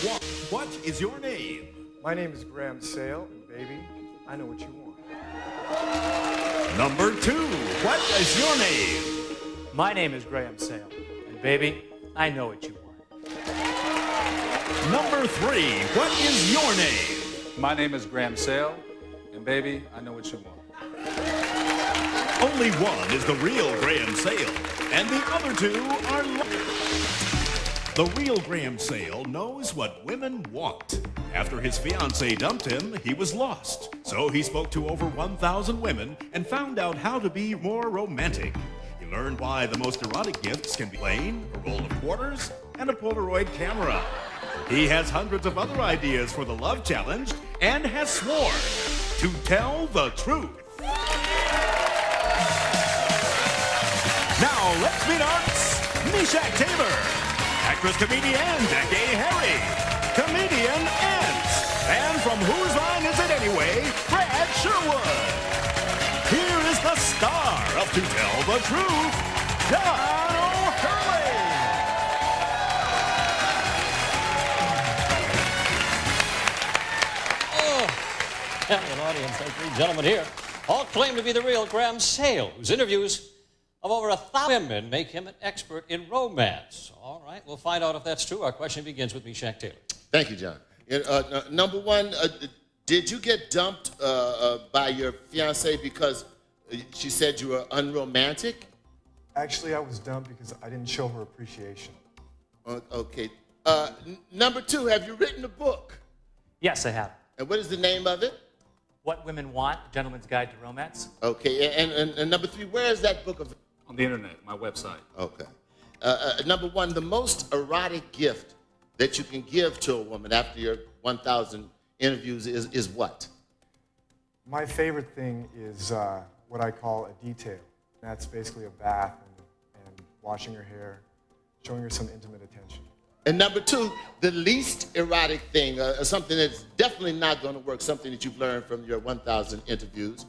one, what is your name? My name is Graham Sale, and baby, I know what you want. Number 2, what is your name? My name is Graham Sale, and baby, I know what you want. Number 3, what is your name? My name is Graham Sale, and baby, I know what you want. Only one is the real Graham Sale, and the other 2 are The real Graham Sale knows what women want. After his fiancée dumped him, he was lost. So he spoke to over 1,000 women and found out how to be more romantic. He learned why the most erotic gifts can be plain, a roll of quarters, and a Polaroid camera. He has hundreds of other ideas for the love challenge and has sworn to tell the truth. Now let's meet our Meshach Taylor, actress comedian Jackie Harry, comedian Ants, and from whose line is it anyway, Brad Sherwood. Here is the star of To Tell the Truth, John O'Hurley. An audience of 3 gentlemen here all claim to be the real Graham Sale, whose interviews of over 1,000 women make him an expert in romance. All right, we'll find out if that's true. Our question begins with Meshach Taylor. Thank you, John. Number 1, did you get dumped by your fiancée because she said you were unromantic? Actually, I was dumped because I didn't show her appreciation. Okay. Number 2, have you written a book? Yes, I have. And what is the name of it? What Women Want, A Gentleman's Guide to Romance. Okay. And number 3, where is that book of? On the internet, my website. Okay. Number 1, the most erotic gift that you can give to a woman after your 1,000 interviews is what? My favorite thing is what I call a detail. That's basically a bath and washing her hair, showing her some intimate attention. And number 2, the least erotic thing, something that's definitely not going to work, something that you've learned from your 1,000 interviews.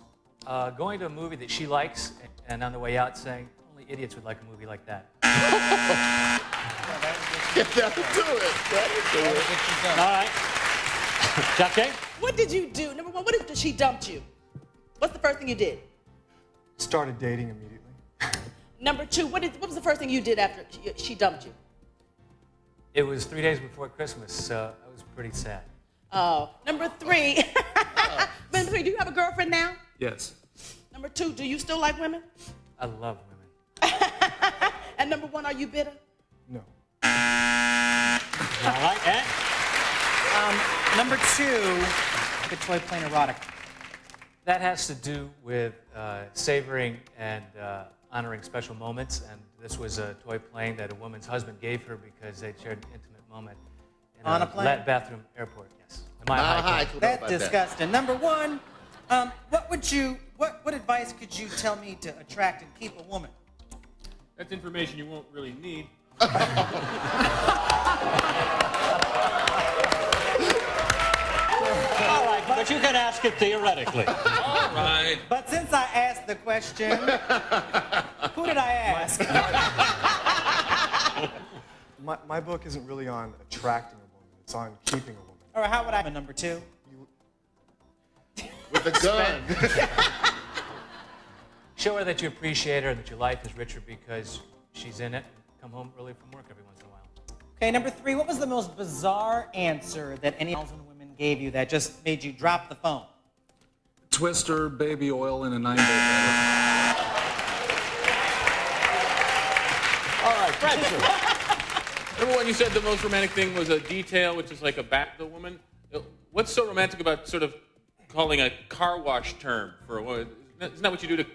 Going to a movie that she likes, and on the way out saying, only idiots would like a movie like that. That'll do it. All right. Jackie? What did you do? Number 1, what if she dumped you? What's the first thing you did? Started dating immediately. Number 2, what was the first thing you did after she dumped you? It was 3 days before Christmas, so I was pretty sad. Oh. Number 3. Number 3, do you have a girlfriend now? Yes. Number 2, do you still like women? I love women. And number 1, are you bitter? No. All right, and? Number 2, the toy plane erotic. That has to do with savoring and honoring special moments, and this was a toy plane that a woman's husband gave her because they shared an intimate moment in On a plane? bathroom airport. Yes. Mile High. That's disgusting. Number 1, what advice could you tell me to attract and keep a woman? That's information you won't really need. All right, but you can ask it theoretically. All right. But since I asked the question, who did I ask? My book isn't really on attracting a woman. It's on keeping a woman. Or how would I? Number 2. With a gun. Show her that you appreciate her, that your life is richer because she's in it. Come home early from work every once in a while. Okay, number 3, what was the most bizarre answer that any 1,000 women gave you that just made you drop the phone? Twister, baby oil, and a 9-volt battery. All right, Brad. Number 1, you said the most romantic thing was a detail, which is like a back of the woman. What's so romantic about sort of calling a car wash term for a woman? Isn't that what you do to,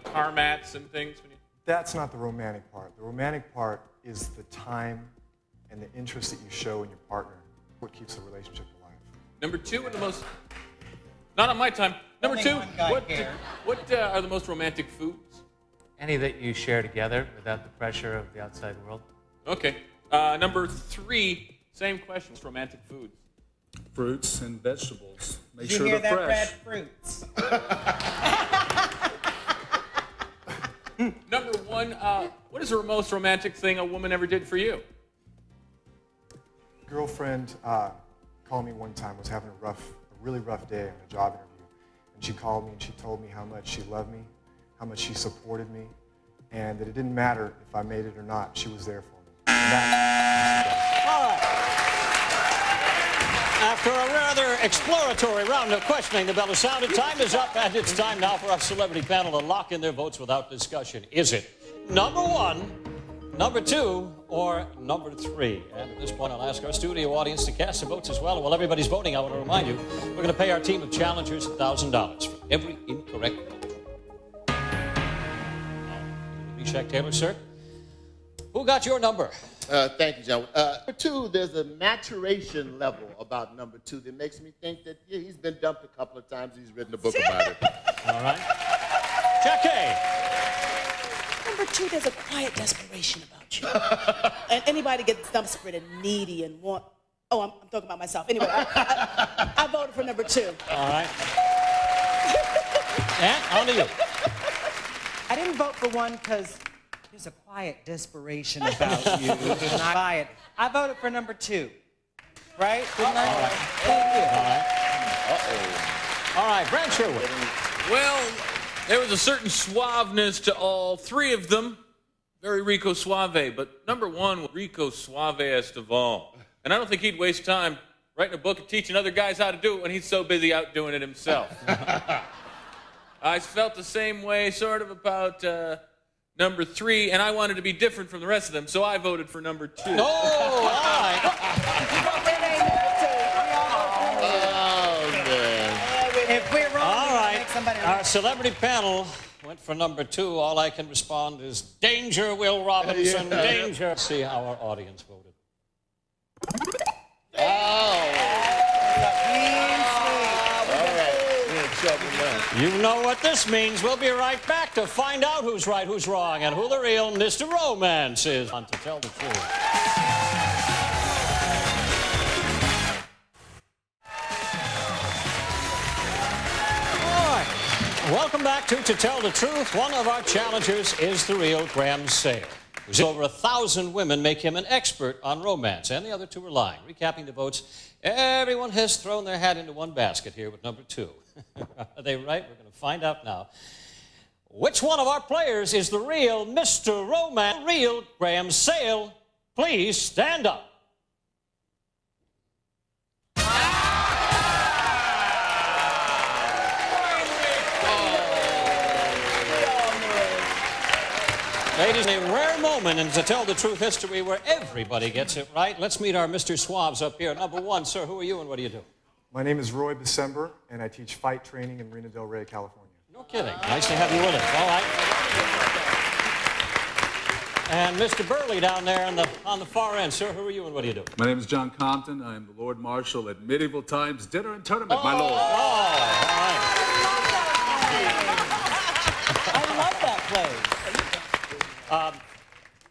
car mats and things? That's not the romantic part. The romantic part is the time and the interest that you show in your partner, what keeps the relationship alive. Number 2, and the most... Not on my time. Number 2, what are the most romantic foods? Any that you share together without the pressure of the outside world. Okay. Number 3, same question. Romantic foods. Fruits and vegetables. Make Did sure you hear they're that, fresh. Brad? Fruits. Number 1, what is the most romantic thing a woman ever did for you? girlfriend called me one time, was having a really rough day on a job interview. And she called me and she told me how much she loved me, how much she supported me, and that it didn't matter if I made it or not, she was there for me. And that, All right. After a rather exploratory round of questioning, the bell has sounded. Time is up, and it's time now for our celebrity panel to lock in their votes without discussion. Is it number 1, number 2, or number 3? And at this point, I'll ask our studio audience to cast their votes as well. And while everybody's voting, I want to remind you, we're going to pay our team of challengers $1,000 for every incorrect vote. Meshach Taylor, sir. Who got your number? Thank you, John. Number 2, there's a maturation level about number 2 that makes me think that he's been dumped a couple of times. He's written a book about it. All right. Jackie. Number 2, there's a quiet desperation about you. And anybody gets desperate and needy and want... Oh, I'm talking about myself. Anyway, I voted for number 2. All right. And on to you. I didn't vote for 1 because there's a quiet desperation about you. Quiet. I voted for number 2. Right? Didn't I? All right. Thank you. All right. All right, Brad Sherwood. Well, there was a certain suaveness to all 3 of them. Very Rico Suave, but number 1 was Rico Suaveest of all. And I don't think he'd waste time writing a book and teaching other guys how to do it when he's so busy out doing it himself. I felt the same way sort of about number 3, and I wanted to be different from the rest of them, so I voted for number 2. Oh, all right. If we're wrong, All we right. make somebody Our celebrity panel went for number 2. All I can respond is danger, Will Robinson, danger. Let's see how our audience voted. You know what this means. We'll be right back to find out who's right, who's wrong, and who the real Mr. Romance is. On To Tell the Truth. Welcome back to Tell the Truth. One of our challengers is the real Graham Sale. Over 1,000 women make him an expert on romance, and the other 2 are lying. Recapping the votes, everyone has thrown their hat into one basket here with number 2. Are they right? We're going to find out now. Which one of our players is the real Mr. Romance? Real Graham Sale, please stand up. Ladies, a rare moment in To Tell the Truth history where everybody gets it right. Let's meet our Mr. Suaves up here. Number 1, sir, who are you and what do you do? My name is Roy December, and I teach fight training in Marina Del Rey, California. No kidding. Nice to have you with us. All right. And Mr. Burley down there on the far end. Sir, who are you and what do you do? My name is John Compton. I am the Lord Marshal at Medieval Times Dinner and Tournament, my lord. Oh, all right. I love that place.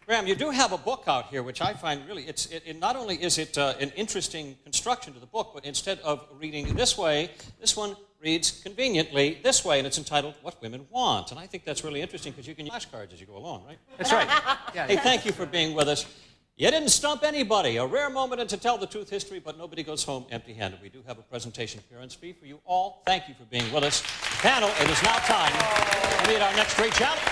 Graham, you do have a book out here, which I find really, not only is it an interesting construction to the book, but instead of reading this way, this one reads conveniently this way, and it's entitled What Women Want. And I think that's really interesting because you can use flashcards as you go along, right? That's right. Yeah. Hey, thank you for being with us. You didn't stump anybody. A rare moment in To Tell the Truth history, but nobody goes home empty-handed. We do have a presentation appearance fee for you all. Thank you for being with us. Panel, it is now time to meet our next great challenge.